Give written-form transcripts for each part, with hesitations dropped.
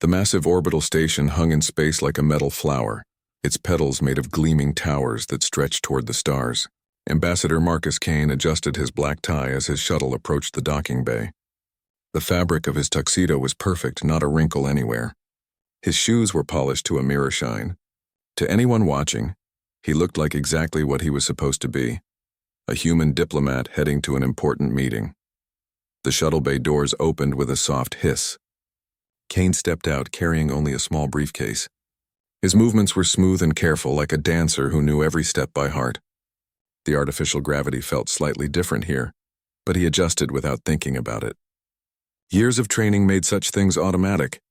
The massive orbital station hung in space like a metal flower, its petals made of gleaming towers that stretched toward the stars. Ambassador Marcus Kane adjusted his black tie as his shuttle approached the docking bay. The fabric of his tuxedo was perfect, not a wrinkle anywhere. His shoes were polished to a mirror shine. To anyone watching, he looked like exactly what he was supposed to be, a human diplomat heading to an important meeting. The shuttle bay doors opened with a soft hiss. Kane stepped out carrying only a small briefcase. His movements were smooth and careful, like a dancer who knew every step by heart. The artificial gravity felt slightly different here, but he adjusted without thinking about it. Years of training made such things automatic.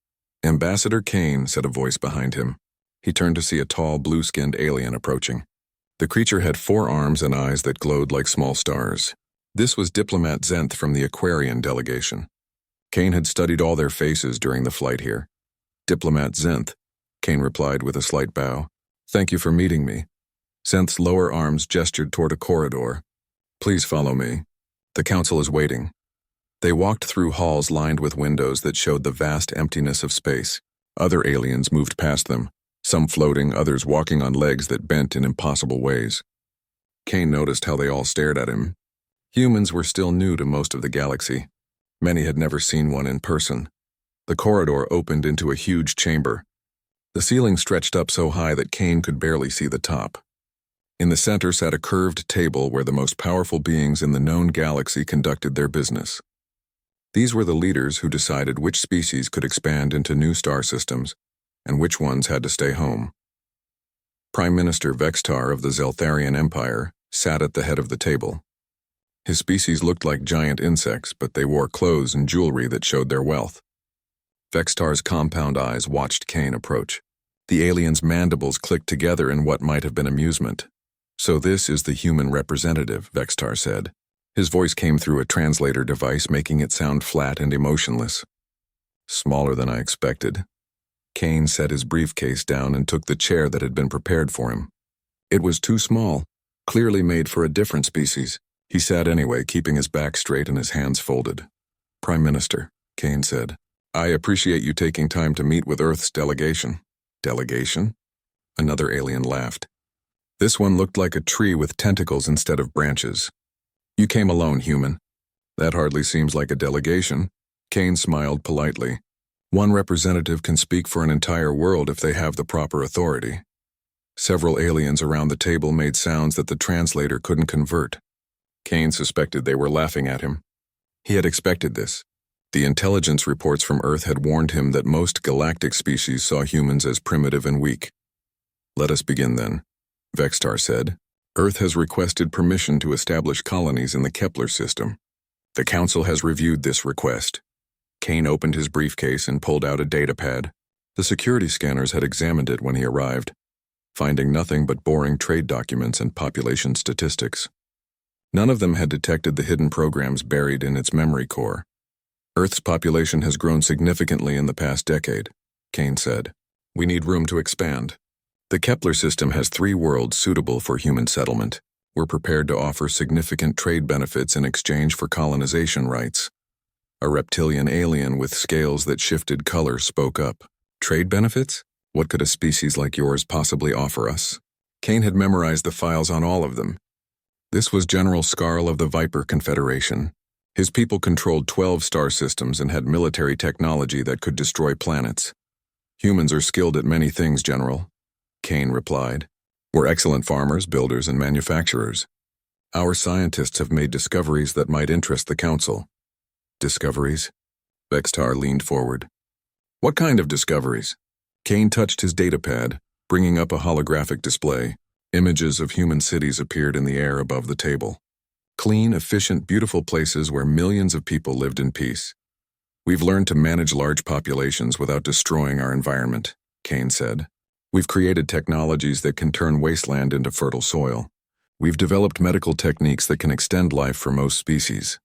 Ambassador Kane, said a voice behind him. He turned to see a tall, blue-skinned alien approaching. The creature had 4 arms and eyes that glowed like small stars. This was Diplomat Zenth from the Aquarian delegation. Kane had studied all their faces during the flight here. Diplomat Zenth, Kane replied with a slight bow. Thank you for meeting me. Zenth's lower arms gestured toward a corridor. Please follow me. The council is waiting. They walked through halls lined with windows that showed the vast emptiness of space. Other aliens moved past them, some floating, others walking on legs that bent in impossible ways. Kane noticed how they all stared at him. Humans were still new to most of the galaxy. Many had never seen one in person. The corridor opened into a huge chamber. The ceiling stretched up so high that Kane could barely see the top. In the center sat a curved table where the most powerful beings in the known galaxy conducted their business. These were the leaders who decided which species could expand into new star systems and which ones had to stay home. Prime Minister Vextar of the Zeltharian Empire sat at the head of the table. His species looked like giant insects, but they wore clothes and jewelry that showed their wealth. Vextar's compound eyes watched Kane approach. The alien's mandibles clicked together in what might have been amusement. So this is the human representative, Vextar said. His voice came through a translator device, making it sound flat and emotionless. Smaller than I expected. Kane set his briefcase down and took the chair that had been prepared for him. It was too small, clearly made for a different species. He sat anyway, keeping his back straight and his hands folded. Prime Minister, Kane said, I appreciate you taking time to meet with Earth's delegation. Delegation? Another alien laughed. This one looked like a tree with tentacles instead of branches. You came alone, human. That hardly seems like a delegation. Kane smiled politely. One representative can speak for an entire world if they have the proper authority. Several aliens around the table made sounds that the translator couldn't convert. Kane suspected they were laughing at him. He had expected this. The intelligence reports from Earth had warned him that most galactic species saw humans as primitive and weak. Let us begin then, Vextar said. Earth has requested permission to establish colonies in the Kepler system. The Council has reviewed this request. Kane opened his briefcase and pulled out a datapad. The security scanners had examined it when he arrived, finding nothing but boring trade documents and population statistics. None of them had detected the hidden programs buried in its memory core. Earth's population has grown significantly in the past decade, Kane said. We need room to expand. The Kepler system has 3 worlds suitable for human settlement. We're prepared to offer significant trade benefits in exchange for colonization rights. A reptilian alien with scales that shifted color spoke up. Trade benefits? What could a species like yours possibly offer us? Kane had memorized the files on all of them. This was General Scarl of the Viper Confederation. His people controlled 12 star systems and had military technology that could destroy planets. Humans are skilled at many things, General, Kane replied. We're excellent farmers, builders, and manufacturers. Our scientists have made discoveries that might interest the Council. Discoveries? Vextar leaned forward. What kind of discoveries? Kane touched his datapad, bringing up a holographic display. Images of human cities appeared in the air above the table. Clean, efficient, beautiful places where millions of people lived in peace. We've learned to manage large populations without destroying our environment, Kane said. We've created technologies that can turn wasteland into fertile soil. We've developed medical techniques that can extend life for most species.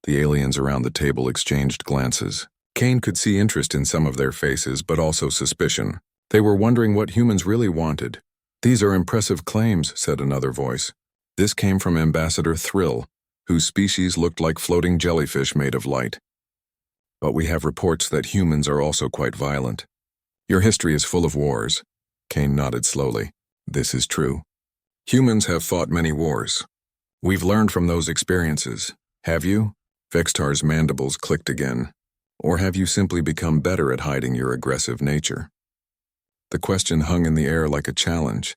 The aliens around the table exchanged glances. Kane could see interest in some of their faces, but also suspicion. They were wondering what humans really wanted. These are impressive claims, said another voice. This came from Ambassador Thrill, whose species looked like floating jellyfish made of light. But we have reports that humans are also quite violent. Your history is full of wars. Kane nodded slowly. This is true. Humans have fought many wars. We've learned from those experiences. Have you? Vextar's mandibles clicked again. Or have you simply become better at hiding your aggressive nature? The question hung in the air like a challenge.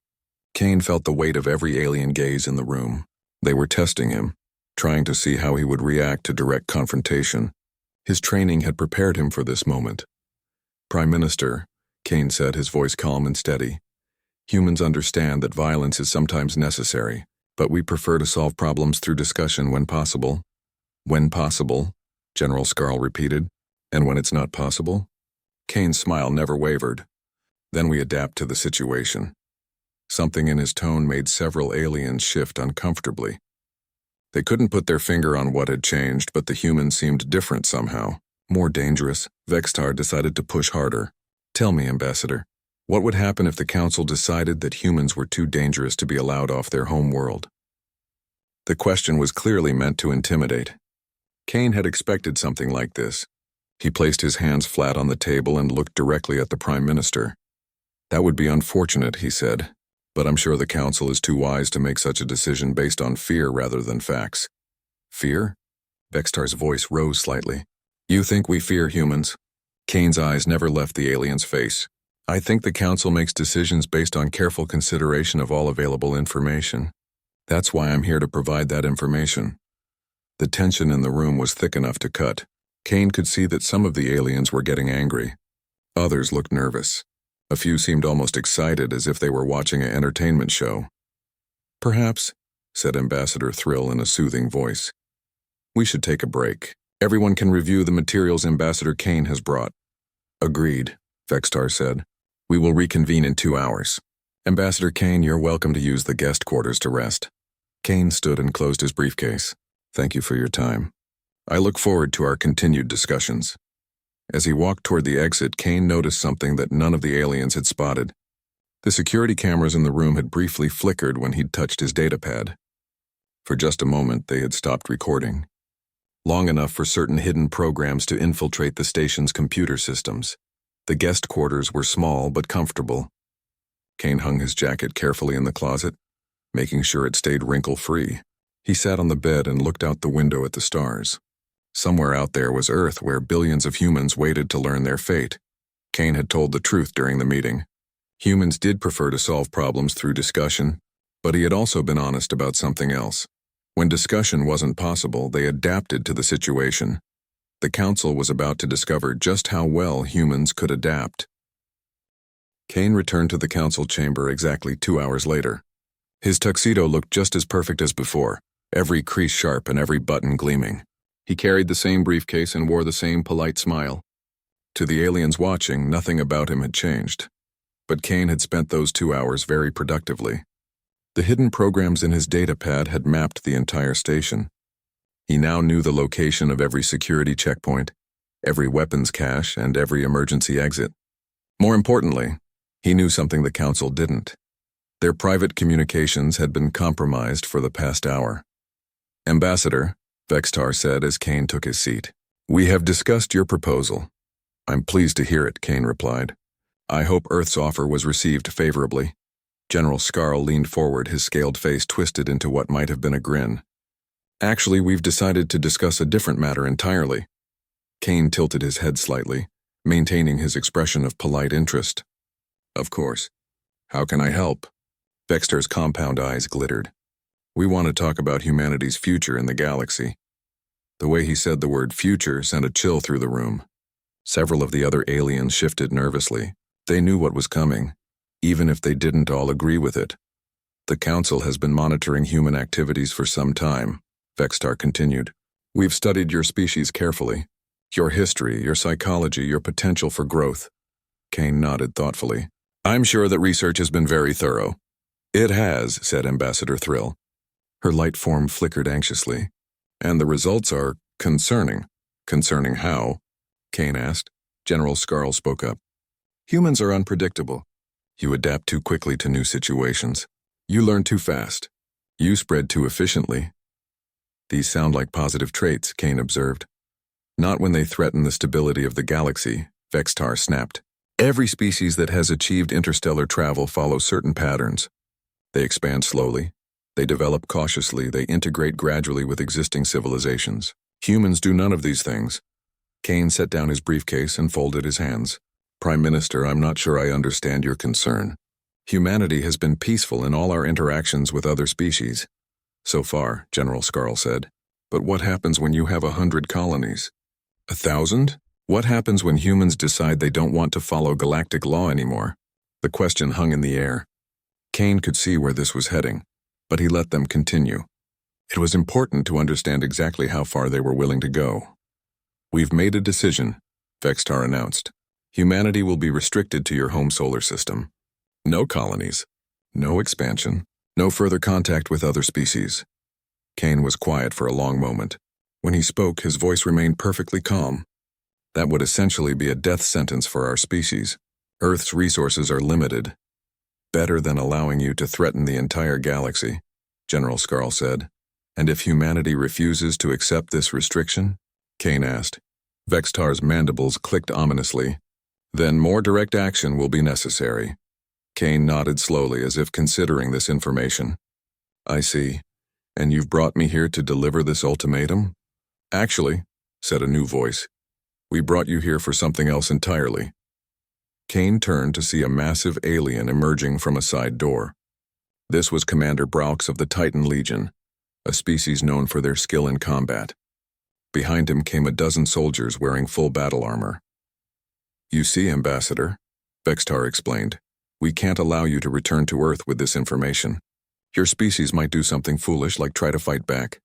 Kane felt the weight of every alien gaze in the room. They were testing him, trying to see how he would react to direct confrontation. His training had prepared him for this moment. Prime Minister, Kane said, his voice calm and steady. Humans understand that violence is sometimes necessary, but we prefer to solve problems through discussion when possible. When possible, General Scarl repeated. And when it's not possible? Kane's smile never wavered. Then we adapt to the situation. Something in his tone made several aliens shift uncomfortably. They couldn't put their finger on what had changed, but the humans seemed different somehow. More dangerous. Vextar decided to push harder. Tell me, Ambassador, what would happen if the Council decided that humans were too dangerous to be allowed off their home world? The question was clearly meant to intimidate. Kane had expected something like this. He placed his hands flat on the table and looked directly at the Prime Minister. That would be unfortunate, he said, but I'm sure the Council is too wise to make such a decision based on fear rather than facts. Fear? Vextar's voice rose slightly. You think we fear humans? Kane's eyes never left the alien's face. I think the Council makes decisions based on careful consideration of all available information. That's why I'm here to provide that information. The tension in the room was thick enough to cut. Kane could see that some of the aliens were getting angry. Others looked nervous. A few seemed almost excited, as if they were watching an entertainment show. Perhaps, said Ambassador Thrill in a soothing voice, we should take a break. Everyone can review the materials Ambassador Kane has brought. Agreed, Vextar said. We will reconvene in 2 hours. Ambassador Kane, you're welcome to use the guest quarters to rest. Kane stood and closed his briefcase. Thank you for your time. I look forward to our continued discussions. As he walked toward the exit, Kane noticed something that none of the aliens had spotted. The security cameras in the room had briefly flickered when he'd touched his datapad. For just a moment, they had stopped recording. Long enough for certain hidden programs to infiltrate the station's computer systems. The guest quarters were small but comfortable. Kane hung his jacket carefully in the closet, making sure it stayed wrinkle-free. He sat on the bed and looked out the window at the stars. Somewhere out there was Earth, where billions of humans waited to learn their fate. Kane had told the truth during the meeting. Humans did prefer to solve problems through discussion, but he had also been honest about something else. When discussion wasn't possible, they adapted to the situation. The Council was about to discover just how well humans could adapt. Kane returned to the Council chamber exactly 2 hours later. His tuxedo looked just as perfect as before, every crease sharp and every button gleaming. He carried the same briefcase and wore the same polite smile. To the aliens watching, nothing about him had changed. But Kane had spent those 2 hours very productively. The hidden programs in his datapad had mapped the entire station. He now knew the location of every security checkpoint, every weapons cache, and every emergency exit. More importantly, he knew something the Council didn't. Their private communications had been compromised for the past hour. Ambassador, Vextar said as Kane took his seat. We have discussed your proposal. I'm pleased to hear it, Kane replied. I hope Earth's offer was received favorably. General Scarl leaned forward, his scaled face twisted into what might have been a grin. Actually, we've decided to discuss a different matter entirely. Kane tilted his head slightly, maintaining his expression of polite interest. Of course. How can I help? Vextar's compound eyes glittered. We want to talk about humanity's future in the galaxy. The way he said the word future sent a chill through the room. Several of the other aliens shifted nervously. They knew what was coming, even if they didn't all agree with it. The Council has been monitoring human activities for some time, Vextar continued. We've studied your species carefully. Your history, your psychology, your potential for growth. Kane nodded thoughtfully. I'm sure that research has been very thorough. It has, said Ambassador Thrill. Her light form flickered anxiously. And the results are concerning. Concerning how? Kane asked. General Scarl spoke up. Humans are unpredictable. You adapt too quickly to new situations. You learn too fast. You spread too efficiently. These sound like positive traits, Kane observed. Not when they threaten the stability of the galaxy, Vextar snapped. Every species that has achieved interstellar travel follows certain patterns. They expand slowly, they develop cautiously, they integrate gradually with existing civilizations. Humans do none of these things. Kane set down his briefcase and folded his hands. Prime Minister, I'm not sure I understand your concern. Humanity has been peaceful in all our interactions with other species. So far, General Scarl said. But what happens when you have 100 colonies? 1,000? What happens when humans decide they don't want to follow galactic law anymore? The question hung in the air. Kane could see where this was heading, but he let them continue. It was important to understand exactly how far they were willing to go. We've made a decision, Vextar announced. Humanity will be restricted to your home solar system. No colonies, no expansion, no further contact with other species. Kane was quiet for a long moment. When he spoke, his voice remained perfectly calm. That would essentially be a death sentence for our species. Earth's resources are limited. Better than allowing you to threaten the entire galaxy, General Scarl said. And if humanity refuses to accept this restriction? Kane asked. Vextar's mandibles clicked ominously. Then more direct action will be necessary. Kane nodded slowly as if considering this information. I see. And you've brought me here to deliver this ultimatum? Actually, said a new voice, we brought you here for something else entirely. Kane turned to see a massive alien emerging from a side door. This was Commander Braux of the Titan Legion, a species known for their skill in combat. Behind him came a dozen soldiers wearing full battle armor. You see, Ambassador, Vextar explained, we can't allow you to return to Earth with this information. Your species might do something foolish like try to fight back.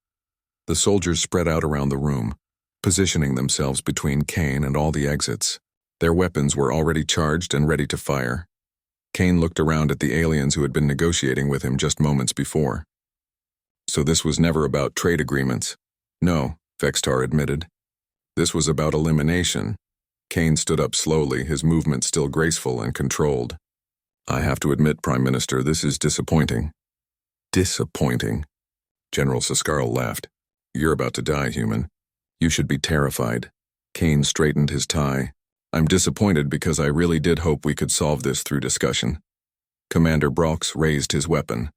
The soldiers spread out around the room, positioning themselves between Kane and all the exits. Their weapons were already charged and ready to fire. Kane looked around at the aliens who had been negotiating with him just moments before. So this was never about trade agreements. No, Vextar admitted. This was about elimination. Kane stood up slowly, his movement still graceful and controlled. I have to admit, Prime Minister, this is disappointing. Disappointing? General Scarl laughed. You're about to die, human. You should be terrified. Kane straightened his tie. I'm disappointed because I really did hope we could solve this through discussion. Commander Braux raised his weapon.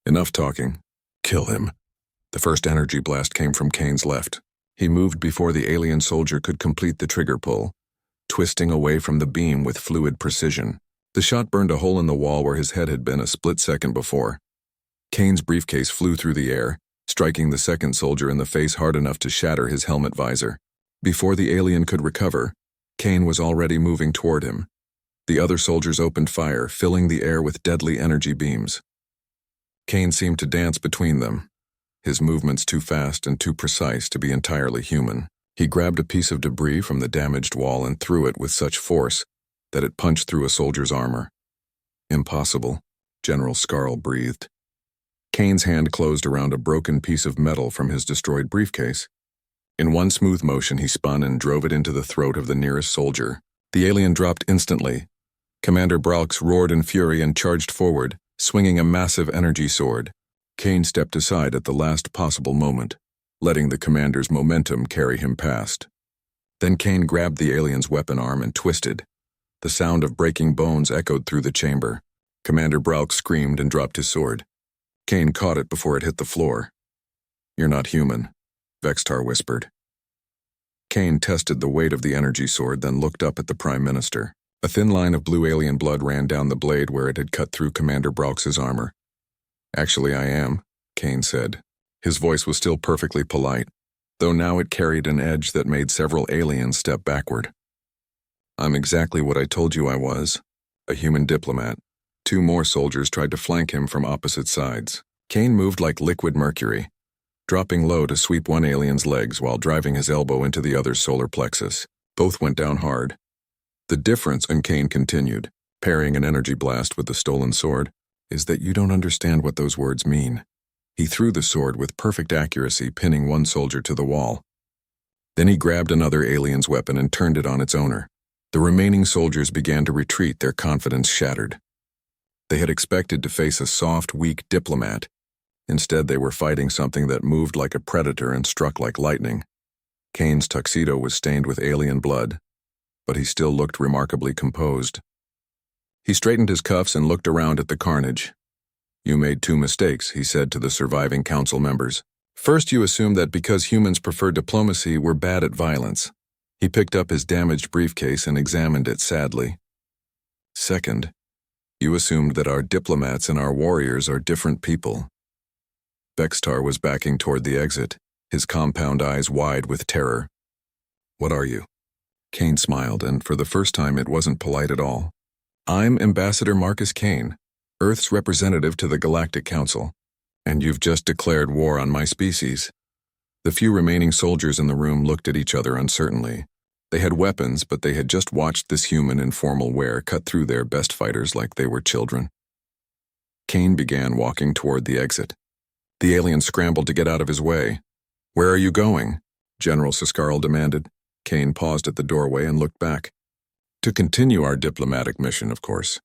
Enough talking. Kill him. The first energy blast came from Kane's left. He moved before the alien soldier could complete the trigger pull, twisting away from the beam with fluid precision. The shot burned a hole in the wall where his head had been a split second before. Kane's briefcase flew through the air, striking the second soldier in the face hard enough to shatter his helmet visor. Before the alien could recover, Kane was already moving toward him. The other soldiers opened fire, filling the air with deadly energy beams. Kane seemed to dance between them, his movements too fast and too precise to be entirely human. He grabbed a piece of debris from the damaged wall and threw it with such force that it punched through a soldier's armor. Impossible, General Scarl breathed. Kane's hand closed around a broken piece of metal from his destroyed briefcase. In one smooth motion, he spun and drove it into the throat of the nearest soldier. The alien dropped instantly. Commander Braux roared in fury and charged forward, swinging a massive energy sword. Kane stepped aside at the last possible moment, letting the commander's momentum carry him past. Then Kane grabbed the alien's weapon arm and twisted. The sound of breaking bones echoed through the chamber. Commander Braux screamed and dropped his sword. Kane caught it before it hit the floor. You're not human, Vextar whispered. Kane tested the weight of the energy sword, then looked up at the Prime Minister. A thin line of blue alien blood ran down the blade where it had cut through Commander Braux's armor. Actually, I am, Kane said. His voice was still perfectly polite, though now it carried an edge that made several aliens step backward. I'm exactly what I told you I was, a human diplomat. Two more soldiers tried to flank him from opposite sides. Kane moved like liquid mercury, dropping low to sweep one alien's legs while driving his elbow into the other's solar plexus. Both went down hard. The difference, and Kane continued, parrying an energy blast with the stolen sword, is that you don't understand what those words mean. He threw the sword with perfect accuracy, pinning one soldier to the wall. Then he grabbed another alien's weapon and turned it on its owner. The remaining soldiers began to retreat, their confidence shattered. They had expected to face a soft, weak diplomat. Instead, they were fighting something that moved like a predator and struck like lightning. Kane's tuxedo was stained with alien blood, but he still looked remarkably composed. He straightened his cuffs and looked around at the carnage. "You made two mistakes," he said to the surviving council members. "First, you assumed that because humans prefer diplomacy, we're bad at violence." He picked up his damaged briefcase and examined it sadly. "Second, you assumed that our diplomats and our warriors are different people." Vextar was backing toward the exit, his compound eyes wide with terror. "What are you?" Kane smiled, and for the first time it wasn't polite at all. "I'm Ambassador Marcus Kane, Earth's representative to the Galactic Council, and you've just declared war on my species." The few remaining soldiers in the room looked at each other uncertainly. They had weapons, but they had just watched this human in formal wear cut through their best fighters like they were children. Kane began walking toward the exit. The alien scrambled to get out of his way. "Where are you going?" General Siskarl demanded. Kane paused at the doorway and looked back. "To continue our diplomatic mission, of course.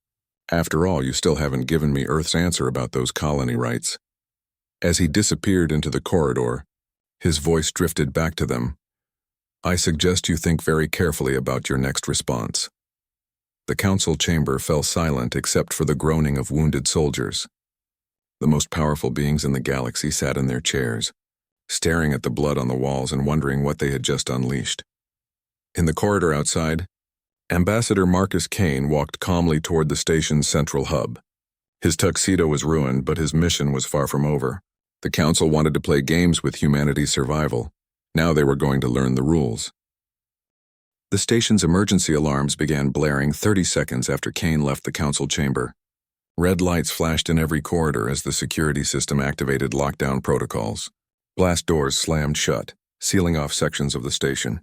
After all, you still haven't given me Earth's answer about those colony rights." As he disappeared into the corridor, his voice drifted back to them. "I suggest you think very carefully about your next response." The council chamber fell silent except for the groaning of wounded soldiers. The most powerful beings in the galaxy sat in their chairs, staring at the blood on the walls and wondering what they had just unleashed. In the corridor outside, Ambassador Marcus Kane walked calmly toward the station's central hub. His tuxedo was ruined, but his mission was far from over. The council wanted to play games with humanity's survival. Now they were going to learn the rules. The station's emergency alarms began blaring 30 seconds after Kane left the council chamber. Red lights flashed in every corridor as the security system activated lockdown protocols. Blast doors slammed shut, sealing off sections of the station.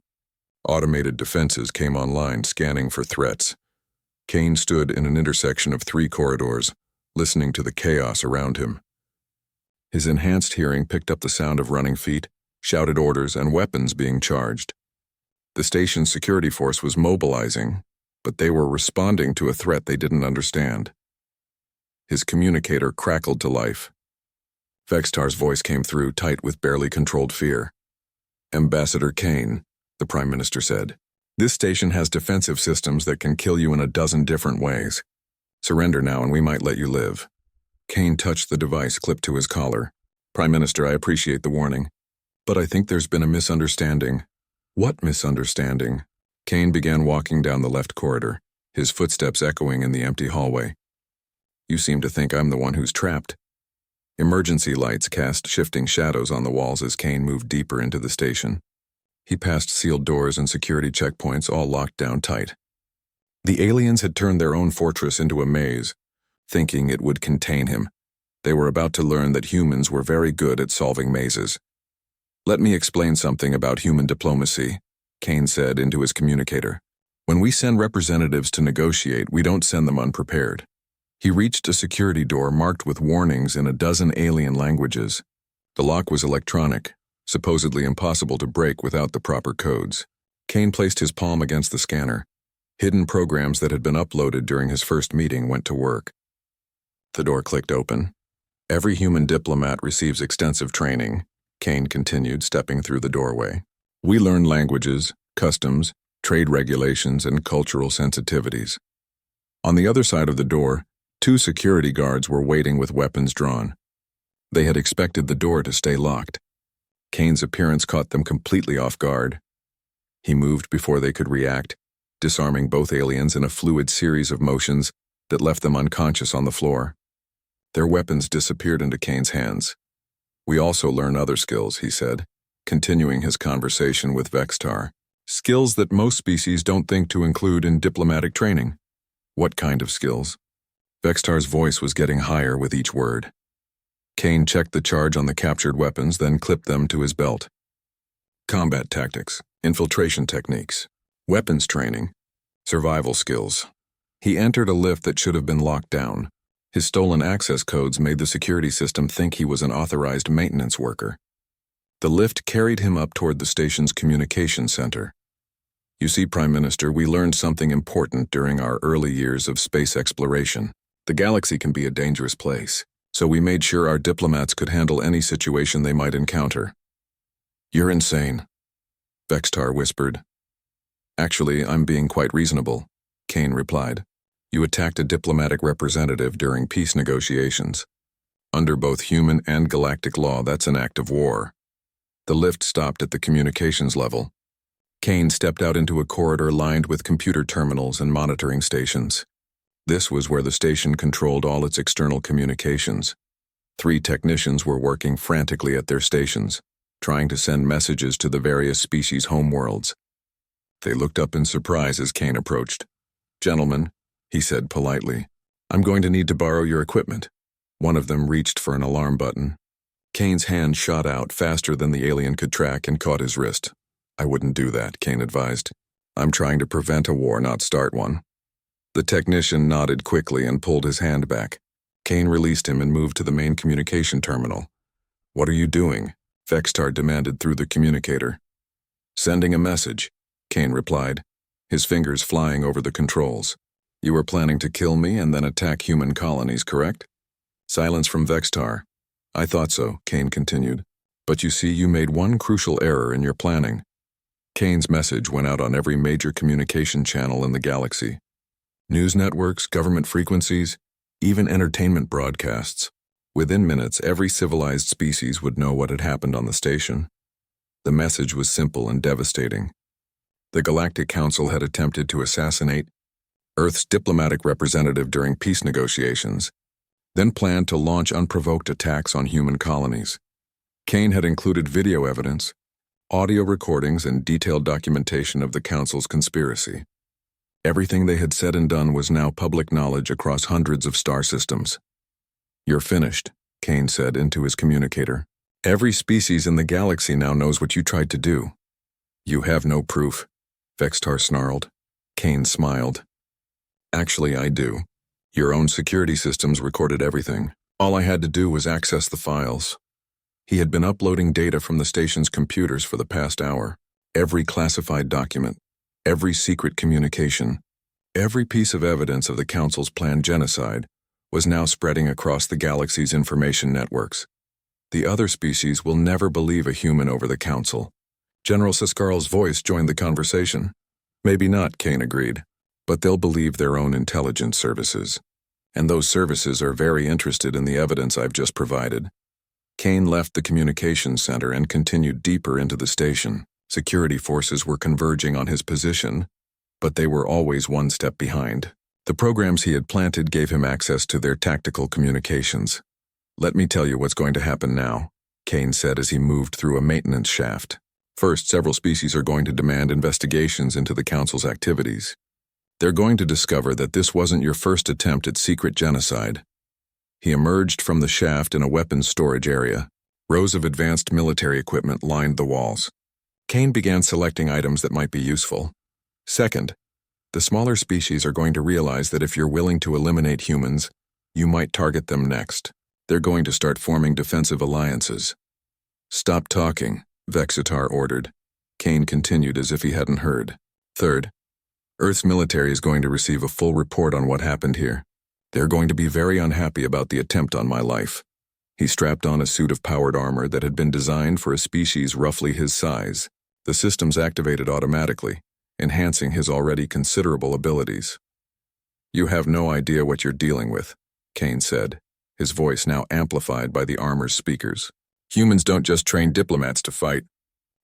Automated defenses came online, scanning for threats. Kane stood in an intersection of 3 corridors, listening to the chaos around him. His enhanced hearing picked up the sound of running feet, shouted orders, and weapons being charged. The station's security force was mobilizing, but they were responding to a threat they didn't understand. His communicator crackled to life. Vextar's voice came through, tight with barely controlled fear. "Ambassador Kane," the Prime Minister said, "this station has defensive systems that can kill you in a dozen different ways. Surrender now and we might let you live." Kane touched the device clipped to his collar. "Prime Minister, I appreciate the warning, but I think there's been a misunderstanding." "What misunderstanding?" Kane began walking down the left corridor, his footsteps echoing in the empty hallway. "You seem to think I'm the one who's trapped." Emergency lights cast shifting shadows on the walls as Kane moved deeper into the station. He passed sealed doors and security checkpoints, all locked down tight. The aliens had turned their own fortress into a maze, thinking it would contain him. They were about to learn that humans were very good at solving mazes. "Let me explain something about human diplomacy," Kane said into his communicator. "When we send representatives to negotiate, we don't send them unprepared." He reached a security door marked with warnings in a dozen alien languages. The lock was electronic, supposedly impossible to break without the proper codes. Kane placed his palm against the scanner. Hidden programs that had been uploaded during his first meeting went to work. The door clicked open. "Every human diplomat receives extensive training," Kane continued, stepping through the doorway. "We learn languages, customs, trade regulations, and cultural sensitivities." On the other side of the door, 2 security guards were waiting with weapons drawn. They had expected the door to stay locked. Kane's appearance caught them completely off guard. He moved before they could react, disarming both aliens in a fluid series of motions that left them unconscious on the floor. Their weapons disappeared into Kane's hands. "We also learn other skills," he said, continuing his conversation with Vextar. "Skills that most species don't think to include in diplomatic training." "What kind of skills?" Vextar's voice was getting higher with each word. Kane checked the charge on the captured weapons, then clipped them to his belt. "Combat tactics, infiltration techniques, weapons training, survival skills." He entered a lift that should have been locked down. His stolen access codes made the security system think he was an authorized maintenance worker. The lift carried him up toward the station's communication center. "You see, Prime Minister, we learned something important during our early years of space exploration. The galaxy can be a dangerous place, so we made sure our diplomats could handle any situation they might encounter." "You're insane." Vextar whispered. Actually, I'm being quite reasonable, Kane replied. You attacked a diplomatic representative during peace negotiations. Under both human and galactic law, that's an act of war. The lift stopped at the communications level. Kane stepped out into a corridor lined with computer terminals and monitoring stations. This was where the station controlled all its external communications. 3 technicians were working frantically at their stations, trying to send messages to the various species' homeworlds. They looked up in surprise as Kane approached. Gentlemen, he said politely, I'm going to need to borrow your equipment. One of them reached for an alarm button. Kane's hand shot out faster than the alien could track and caught his wrist. I wouldn't do that, Kane advised. I'm trying to prevent a war, not start one. The technician nodded quickly and pulled his hand back. Kane released him and moved to the main communication terminal. What are you doing? Vextar demanded through the communicator. Sending a message, Kane replied, his fingers flying over the controls. You were planning to kill me and then attack human colonies, correct? Silence from Vextar. I thought so, Kane continued. But you see, you made one crucial error in your planning. Kane's message went out on every major communication channel in the galaxy. News networks, government frequencies, even entertainment broadcasts. Within minutes, every civilized species would know what had happened on the station. The message was simple and devastating. The Galactic Council had attempted to assassinate Earth's diplomatic representative during peace negotiations, then planned to launch unprovoked attacks on human colonies. Kane had included video evidence, audio recordings, and detailed documentation of the Council's conspiracy. Everything they had said and done was now public knowledge across hundreds of star systems. You're finished, Kane said into his communicator. Every species in the galaxy now knows what you tried to do. You have no proof, Vextar snarled. Kane smiled. Actually, I do. Your own security systems recorded everything. All I had to do was access the files. He had been uploading data from the station's computers for the past hour. Every classified document, every secret communication, every piece of evidence of the Council's planned genocide was now spreading across the galaxy's information networks. The other species will never believe a human over the Council. General Siskarl's voice joined the conversation. Maybe not, Kane agreed, but they'll believe their own intelligence services. And those services are very interested in the evidence I've just provided. Kane left the communications center and continued deeper into the station. Security forces were converging on his position, but they were always one step behind. The programs he had planted gave him access to their tactical communications. Let me tell you what's going to happen now, Kane said as he moved through a maintenance shaft. First, several species are going to demand investigations into the Council's activities. They're going to discover that this wasn't your first attempt at secret genocide. He emerged from the shaft in a weapons storage area. Rows of advanced military equipment lined the walls. Kane began selecting items that might be useful. Second, the smaller species are going to realize that if you're willing to eliminate humans, you might target them next. They're going to start forming defensive alliances. Stop talking, Vextar ordered. Kane continued as if he hadn't heard. Third, Earth's military is going to receive a full report on what happened here. They're going to be very unhappy about the attempt on my life. He strapped on a suit of powered armor that had been designed for a species roughly his size. The systems activated automatically, enhancing his already considerable abilities. You have no idea what you're dealing with, Kane said, his voice now amplified by the armor's speakers. Humans don't just train diplomats to fight.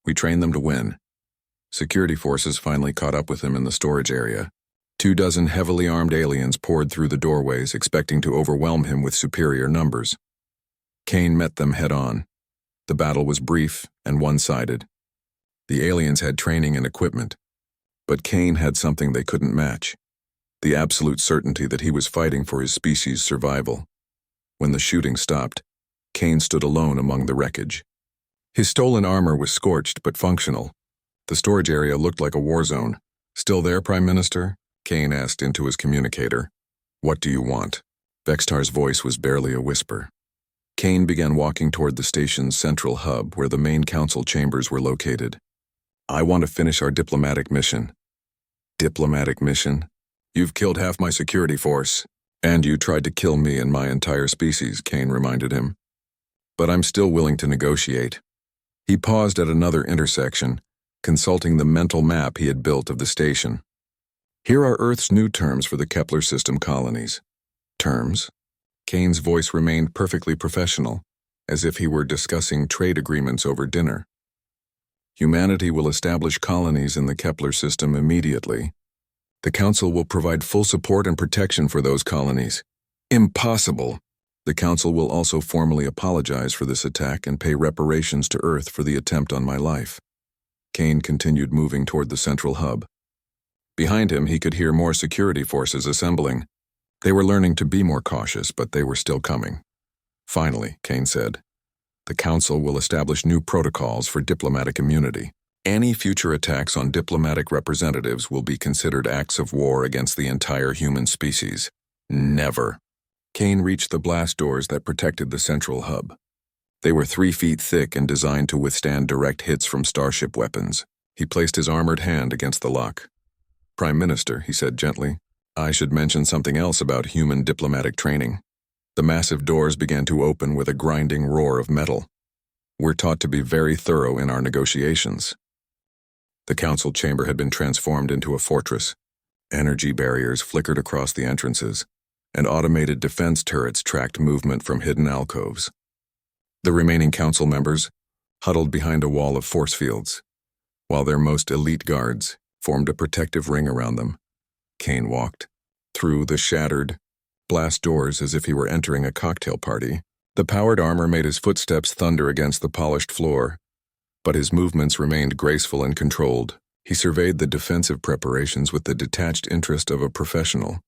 We train them to win. Security forces finally caught up with him in the storage area. 24 heavily armed aliens poured through the doorways, expecting to overwhelm him with superior numbers. Kane met them head-on. The battle was brief and one-sided. The aliens had training and equipment, but Kane had something they couldn't match: the absolute certainty that he was fighting for his species' survival. When the shooting stopped, Kane stood alone among the wreckage. His stolen armor was scorched but functional. The storage area looked like a war zone. Still there, Prime Minister? Kane asked into his communicator. What do you want? Vextar's voice was barely a whisper. Kane began walking toward the station's central hub where the main council chambers were located. I want to finish our diplomatic mission. Diplomatic mission? You've killed half my security force. And you tried to kill me and my entire species, Kane reminded him. But I'm still willing to negotiate. He paused at another intersection, consulting the mental map he had built of the station. Here are Earth's new terms for the Kepler system colonies. Terms? Kane's voice remained perfectly professional, as if he were discussing trade agreements over dinner. Humanity will establish colonies in the Kepler system immediately. The Council will provide full support and protection for those colonies. Impossible! The Council will also formally apologize for this attack and pay reparations to Earth for the attempt on my life. Kane continued moving toward the central hub. Behind him, he could hear more security forces assembling. They were learning to be more cautious, but they were still coming. Finally, Kane said, the Council will establish new protocols for diplomatic immunity. Any future attacks on diplomatic representatives will be considered acts of war against the entire human species. Never. Kane reached the blast doors that protected the central hub. They were 3 feet thick and designed to withstand direct hits from starship weapons. He placed his armored hand against the lock. Prime Minister, he said gently, I should mention something else about human diplomatic training. The massive doors began to open with a grinding roar of metal. We're taught to be very thorough in our negotiations. The council chamber had been transformed into a fortress. Energy barriers flickered across the entrances, and automated defense turrets tracked movement from hidden alcoves. The remaining council members huddled behind a wall of force fields, while their most elite guards formed a protective ring around them. Kane walked through the shattered blast doors as if he were entering a cocktail party. The powered armor made his footsteps thunder against the polished floor, but his movements remained graceful and controlled. He surveyed the defensive preparations with the detached interest of a professional.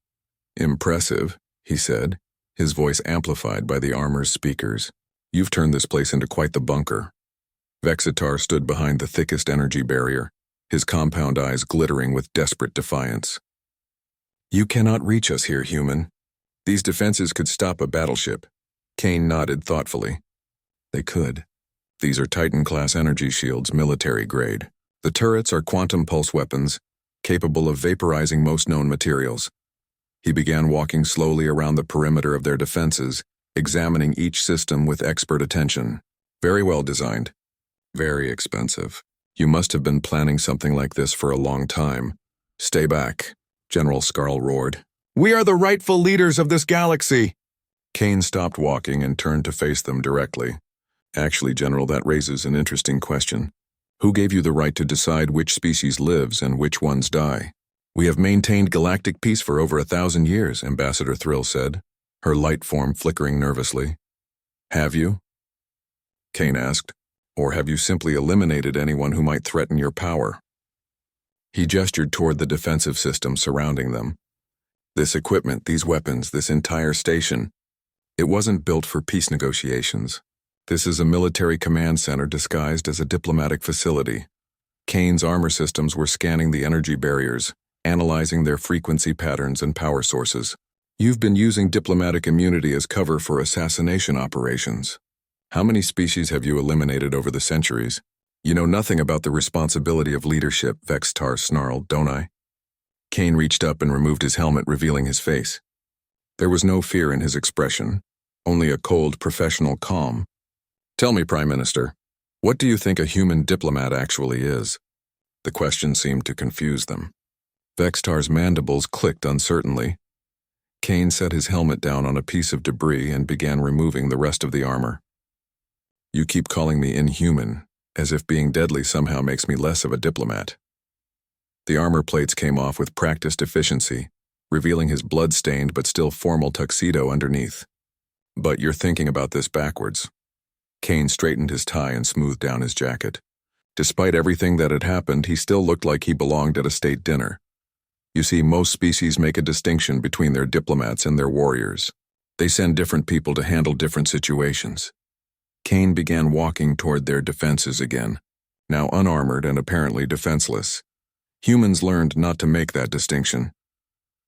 Impressive, he said, his voice amplified by the armor's speakers. You've turned this place into quite the bunker. Vexitar stood behind the thickest energy barrier, his compound eyes glittering with desperate defiance. You cannot reach us here, human. These defenses could stop a battleship. Kane nodded thoughtfully. They could. These are Titan-class energy shields, military grade. The turrets are quantum pulse weapons, capable of vaporizing most known materials. He began walking slowly around the perimeter of their defenses, examining each system with expert attention. Very well designed. Very expensive. You must have been planning something like this for a long time. Stay back, General Scarl roared. We are the rightful leaders of this galaxy! Kane stopped walking and turned to face them directly. Actually, General, that raises an interesting question. Who gave you the right to decide which species lives and which ones die? We have maintained galactic peace for over 1,000 years, Ambassador Thrill said, her light form flickering nervously. Have you? Kane asked. Or have you simply eliminated anyone who might threaten your power? He gestured toward the defensive system surrounding them. This equipment, these weapons, this entire station, it wasn't built for peace negotiations. This is a military command center disguised as a diplomatic facility. Kane's armor systems were scanning the energy barriers, analyzing their frequency patterns and power sources. You've been using diplomatic immunity as cover for assassination operations. How many species have you eliminated over the centuries? You know nothing about the responsibility of leadership, Vexitar snarled, don't I? Kane reached up and removed his helmet, revealing his face. There was no fear in his expression, only a cold, professional calm. Tell me, Prime Minister, what do you think a human diplomat actually is? The question seemed to confuse them. Vexitar's mandibles clicked uncertainly. Kane set his helmet down on a piece of debris and began removing the rest of the armor. You keep calling me inhuman, as if being deadly somehow makes me less of a diplomat. The armor plates came off with practiced efficiency, revealing his blood-stained but still formal tuxedo underneath. But you're thinking about this backwards. Kane straightened his tie and smoothed down his jacket. Despite everything that had happened, he still looked like he belonged at a state dinner. You see, most species make a distinction between their diplomats and their warriors. They send different people to handle different situations. Kane began walking toward their defenses again, now unarmored and apparently defenseless. Humans learned not to make that distinction.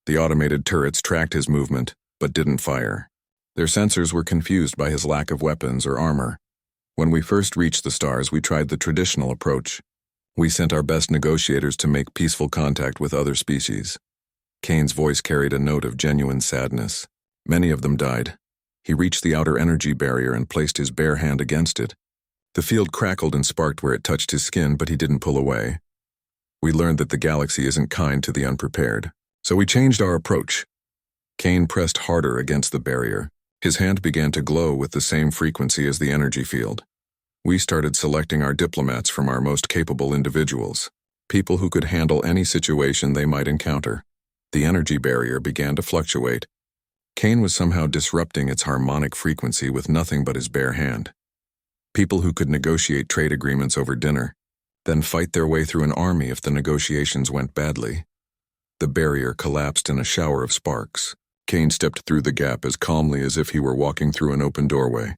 The automated turrets tracked his movement, but didn't fire. Their sensors were confused by his lack of weapons or armor. When we first reached the stars, we tried the traditional approach. We sent our best negotiators to make peaceful contact with other species. Kane's voice carried a note of genuine sadness. Many of them died. He reached the outer energy barrier and placed his bare hand against it. The field crackled and sparked where it touched his skin, but he didn't pull away. We learned that the galaxy isn't kind to the unprepared, so we changed our approach. Kane pressed harder against the barrier. His hand began to glow with the same frequency as the energy field. We started selecting our diplomats from our most capable individuals, people who could handle any situation they might encounter. The energy barrier began to fluctuate. Kane was somehow disrupting its harmonic frequency with nothing but his bare hand. People who could negotiate trade agreements over dinner, then fight their way through an army if the negotiations went badly. The barrier collapsed in a shower of sparks. Kane stepped through the gap as calmly as if he were walking through an open doorway.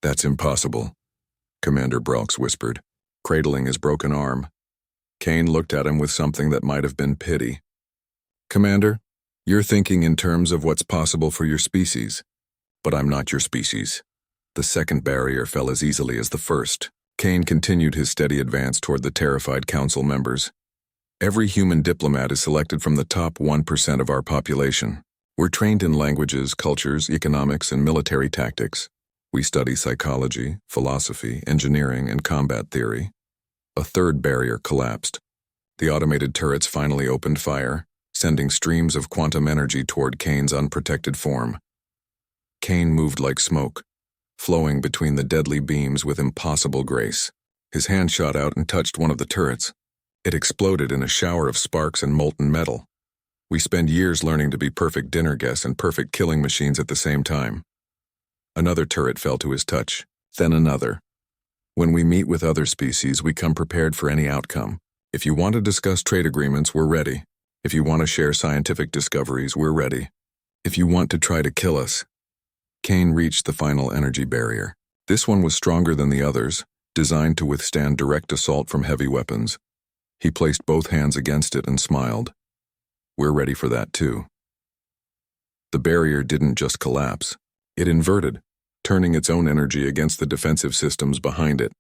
"That's impossible," Commander Brelks whispered, cradling his broken arm. Kane looked at him with something that might have been pity. "Commander, you're thinking in terms of what's possible for your species, but I'm not your species." The second barrier fell as easily as the first. Kane continued his steady advance toward the terrified council members. "Every human diplomat is selected from the top 1% of our population. We're trained in languages, cultures, economics, and military tactics. We study psychology, philosophy, engineering, and combat theory." A third barrier collapsed. The automated turrets finally opened fire, sending streams of quantum energy toward Kane's unprotected form. Kane moved like smoke, flowing between the deadly beams with impossible grace. His hand shot out and touched one of the turrets. It exploded in a shower of sparks and molten metal. We spend years learning to be perfect dinner guests and perfect killing machines at the same time. Another turret fell to his touch, then another. When we meet with other species, we come prepared for any outcome. If you want to discuss trade agreements, we're ready. If you want to share scientific discoveries, we're ready. If you want to try to kill us. Kane reached the final energy barrier. This one was stronger than the others, designed to withstand direct assault from heavy weapons. He placed both hands against it and smiled. "We're ready for that too." The barrier didn't just collapse. It inverted, turning its own energy against the defensive systems behind it.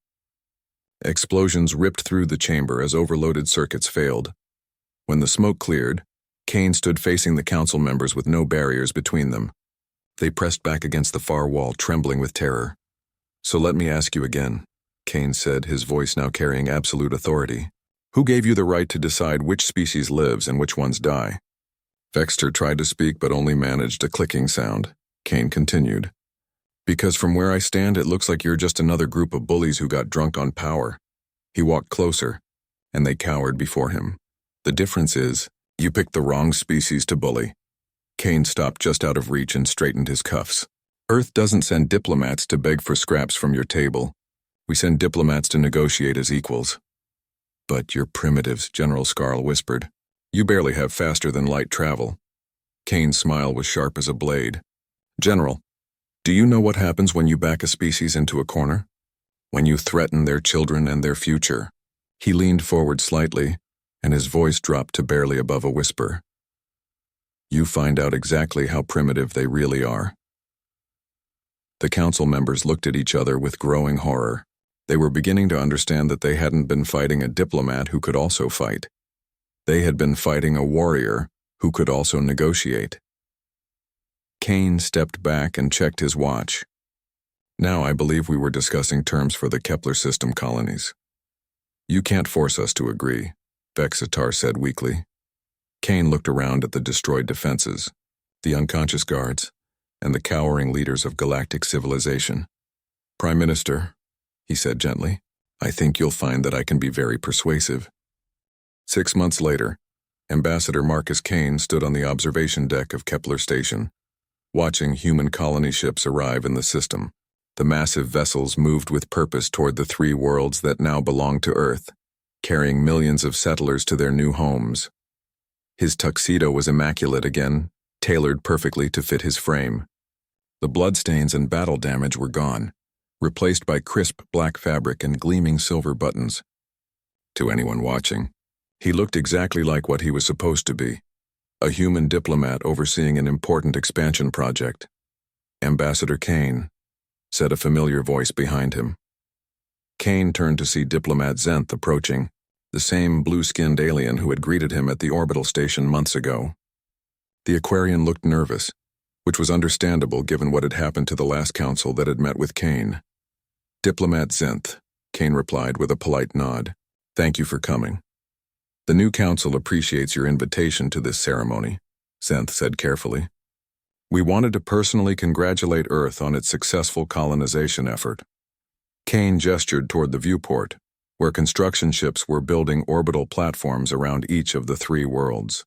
Explosions ripped through the chamber as overloaded circuits failed. When the smoke cleared, Kane stood facing the council members with no barriers between them. They pressed back against the far wall, trembling with terror. "So let me ask you again," Kane said, his voice now carrying absolute authority. "Who gave you the right to decide which species lives and which ones die?" Vexter tried to speak but only managed a clicking sound. Kane continued. "Because from where I stand, it looks like you're just another group of bullies who got drunk on power." He walked closer, and they cowered before him. "The difference is, you picked the wrong species to bully." Kane stopped just out of reach and straightened his cuffs. "Earth doesn't send diplomats to beg for scraps from your table. We send diplomats to negotiate as equals." "But you're primitives," General Scarl whispered. "You barely have faster-than-light travel." Kane's smile was sharp as a blade. "General, do you know what happens when you back a species into a corner? When you threaten their children and their future." He leaned forward slightly, and his voice dropped to barely above a whisper. "You find out exactly how primitive they really are." The council members looked at each other with growing horror. They were beginning to understand that they hadn't been fighting a diplomat who could also fight. They had been fighting a warrior who could also negotiate. Kane stepped back and checked his watch. "Now I believe we were discussing terms for the Kepler system colonies." "You can't force us to agree," Vexatar said weakly. Kane looked around at the destroyed defenses, the unconscious guards, and the cowering leaders of galactic civilization. "Prime Minister," he said gently, "I think you'll find that I can be very persuasive." 6 months later, Ambassador Marcus Kane stood on the observation deck of Kepler Station, watching human colony ships arrive in the system. The massive vessels moved with purpose toward the 3 worlds that now belonged to Earth, carrying millions of settlers to their new homes. His tuxedo was immaculate again, tailored perfectly to fit his frame. The bloodstains and battle damage were gone, replaced by crisp black fabric and gleaming silver buttons. To anyone watching, he looked exactly like what he was supposed to be, a human diplomat overseeing an important expansion project. "Ambassador Kane," said a familiar voice behind him. Kane turned to see Diplomat Zenth approaching, the same blue-skinned alien who had greeted him at the orbital station months ago. The Aquarian looked nervous, which was understandable given what had happened to the last council that had met with Kane. Diplomat Zenth, Kane replied with a polite nod. Thank you for coming. The new council appreciates your invitation to this ceremony, Zenth said carefully. We wanted to personally congratulate Earth on its successful colonization effort. Kane gestured toward the viewport, where construction ships were building orbital platforms around each of the 3 worlds.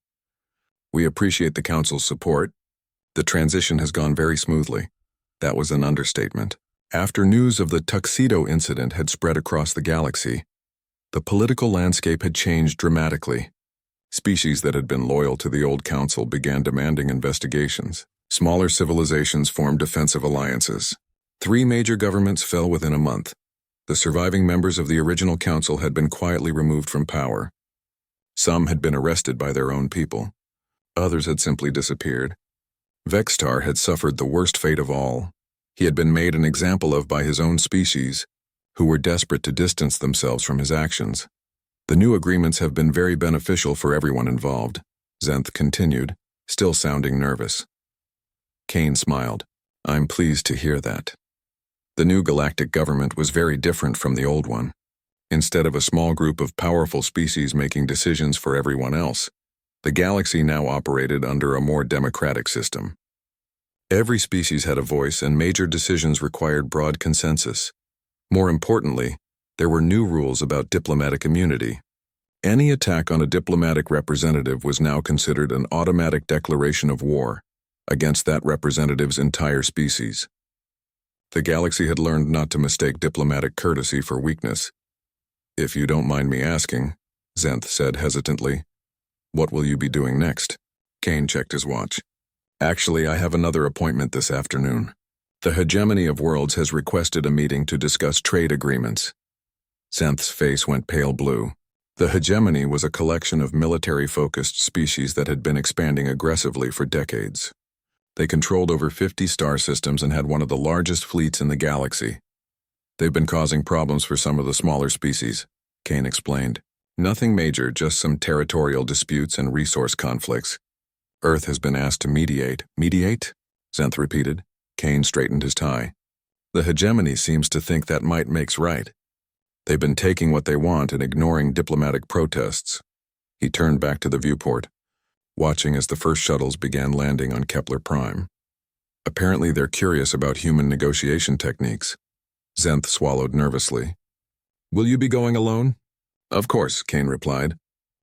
We appreciate the council's support. The transition has gone very smoothly. That was an understatement. After news of the Tuxedo incident had spread across the galaxy, the political landscape had changed dramatically. Species that had been loyal to the old council began demanding investigations. Smaller civilizations formed defensive alliances. 3 major governments fell within a month. The surviving members of the original council had been quietly removed from power. Some had been arrested by their own people. Others had simply disappeared. Vextar had suffered the worst fate of all. He had been made an example of by his own species, who were desperate to distance themselves from his actions. The new agreements have been very beneficial for everyone involved, Zenth continued, still sounding nervous. Kane smiled. I'm pleased to hear that. The new galactic government was very different from the old one. Instead of a small group of powerful species making decisions for everyone else, the galaxy now operated under a more democratic system. Every species had a voice, and major decisions required broad consensus. More importantly, there were new rules about diplomatic immunity. Any attack on a diplomatic representative was now considered an automatic declaration of war against that representative's entire species. The galaxy had learned not to mistake diplomatic courtesy for weakness. If you don't mind me asking, Zenth said hesitantly, what will you be doing next? Kane checked his watch. Actually, I have another appointment this afternoon. The Hegemony of Worlds has requested a meeting to discuss trade agreements. Zenth's face went pale blue. The Hegemony was a collection of military-focused species that had been expanding aggressively for decades. They controlled over 50 star systems and had one of the largest fleets in the galaxy. They've been causing problems for some of the smaller species, Kane explained. Nothing major, just some territorial disputes and resource conflicts. Earth has been asked to mediate. Mediate? Zenth repeated. Kane straightened his tie. The Hegemony seems to think that might makes right. They've been taking what they want and ignoring diplomatic protests. He turned back to the viewport, watching as the first shuttles began landing on Kepler Prime. Apparently they're curious about human negotiation techniques. Zenth swallowed nervously. Will you be going alone? Of course, Kane replied.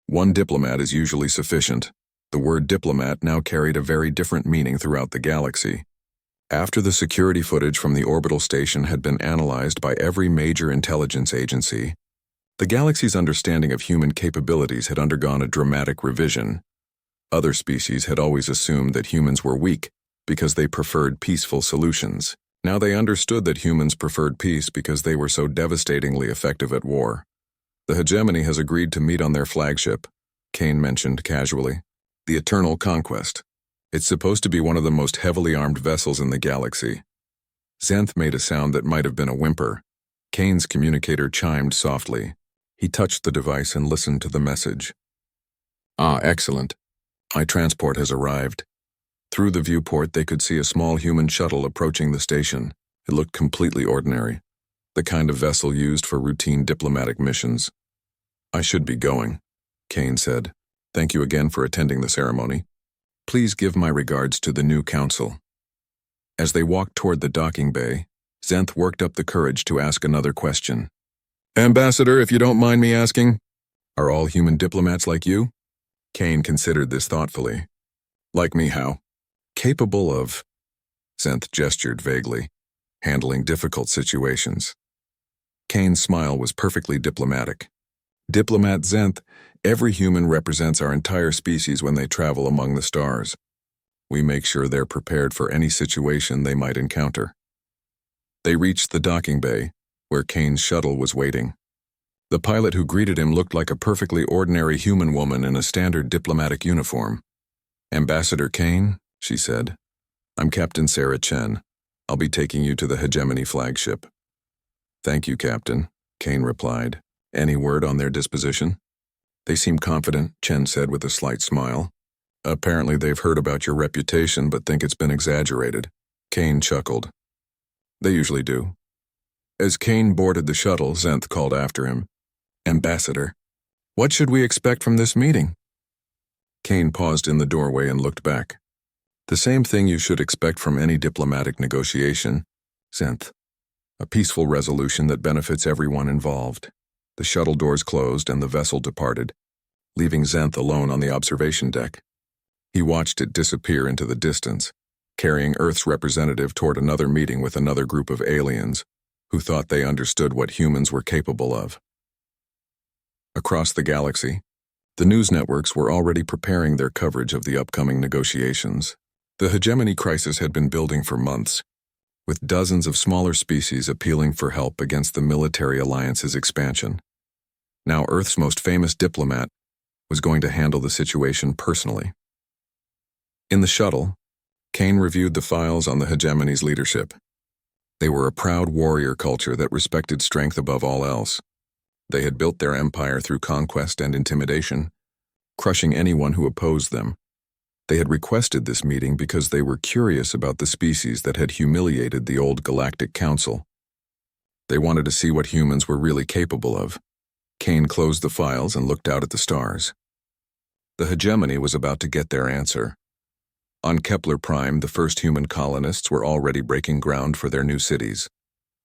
One diplomat is usually sufficient. The word diplomat now carried a very different meaning throughout the galaxy. After the security footage from the orbital station had been analyzed by every major intelligence agency, the galaxy's understanding of human capabilities had undergone a dramatic revision. Other species had always assumed that humans were weak because they preferred peaceful solutions. Now they understood that humans preferred peace because they were so devastatingly effective at war. The Hegemony has agreed to meet on their flagship, Kane mentioned casually. The Eternal Conquest. It's supposed to be one of the most heavily armed vessels in the galaxy. Zenth made a sound that might have been a whimper. Kane's communicator chimed softly. He touched the device and listened to the message. Ah, excellent. My transport has arrived. Through the viewport, they could see a small human shuttle approaching the station. It looked completely ordinary, the kind of vessel used for routine diplomatic missions. I should be going, Kane said. Thank you again for attending the ceremony. Please give my regards to the new council. As they walked toward the docking bay, Zenth worked up the courage to ask another question. Ambassador, if you don't mind me asking, are all human diplomats like you? Kane considered this thoughtfully. Like me, how? Capable of, Zenth gestured vaguely, handling difficult situations. Kane's smile was perfectly diplomatic. Diplomat Zenth, every human represents our entire species when they travel among the stars. We make sure they're prepared for any situation they might encounter. They reached the docking bay, where Kane's shuttle was waiting. The pilot who greeted him looked like a perfectly ordinary human woman in a standard diplomatic uniform. Ambassador Kane, she said. I'm Captain Sarah Chen. I'll be taking you to the Hegemony flagship. Thank you, Captain, Kane replied. Any word on their disposition? They seem confident, Chen said with a slight smile. Apparently they've heard about your reputation but think it's been exaggerated. Kane chuckled. They usually do. As Kane boarded the shuttle, Zenth called after him. "Ambassador, what should we expect from this meeting?" Kane paused in the doorway and looked back. "The same thing you should expect from any diplomatic negotiation, Zenth. A peaceful resolution that benefits everyone involved." The shuttle doors closed and the vessel departed, leaving Zenth alone on the observation deck. He watched it disappear into the distance, carrying Earth's representative toward another meeting with another group of aliens who thought they understood what humans were capable of. Across the galaxy, the news networks were already preparing their coverage of the upcoming negotiations. The hegemony crisis had been building for months, with dozens of smaller species appealing for help against the military alliance's expansion. Now Earth's most famous diplomat was going to handle the situation personally. In the shuttle, Kane reviewed the files on the hegemony's leadership. They were a proud warrior culture that respected strength above all else. They had built their empire through conquest and intimidation, crushing anyone who opposed them. They had requested this meeting because they were curious about the species that had humiliated the old Galactic Council. They wanted to see what humans were really capable of. Kane closed the files and looked out at the stars. The hegemony was about to get their answer. On Kepler Prime, the first human colonists were already breaking ground for their new cities.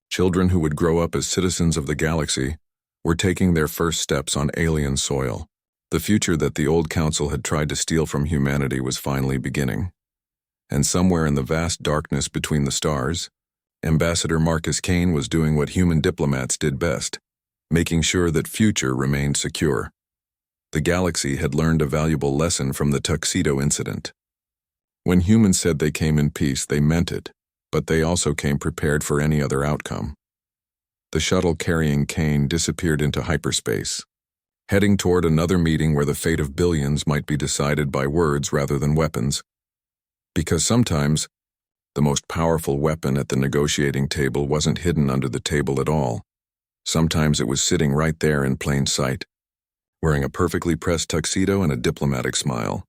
Children who would grow up as citizens of the galaxy were taking their first steps on alien soil. The future that the old council had tried to steal from humanity was finally beginning. And somewhere in the vast darkness between the stars, Ambassador Marcus Kane was doing what human diplomats did best, making sure that future remained secure. The galaxy had learned a valuable lesson from the Tuxedo incident. When humans said they came in peace, they meant it, but they also came prepared for any other outcome. The shuttle carrying Kane disappeared into hyperspace, heading toward another meeting where the fate of billions might be decided by words rather than weapons. Because sometimes, the most powerful weapon at the negotiating table wasn't hidden under the table at all. Sometimes it was sitting right there in plain sight, wearing a perfectly pressed tuxedo and a diplomatic smile.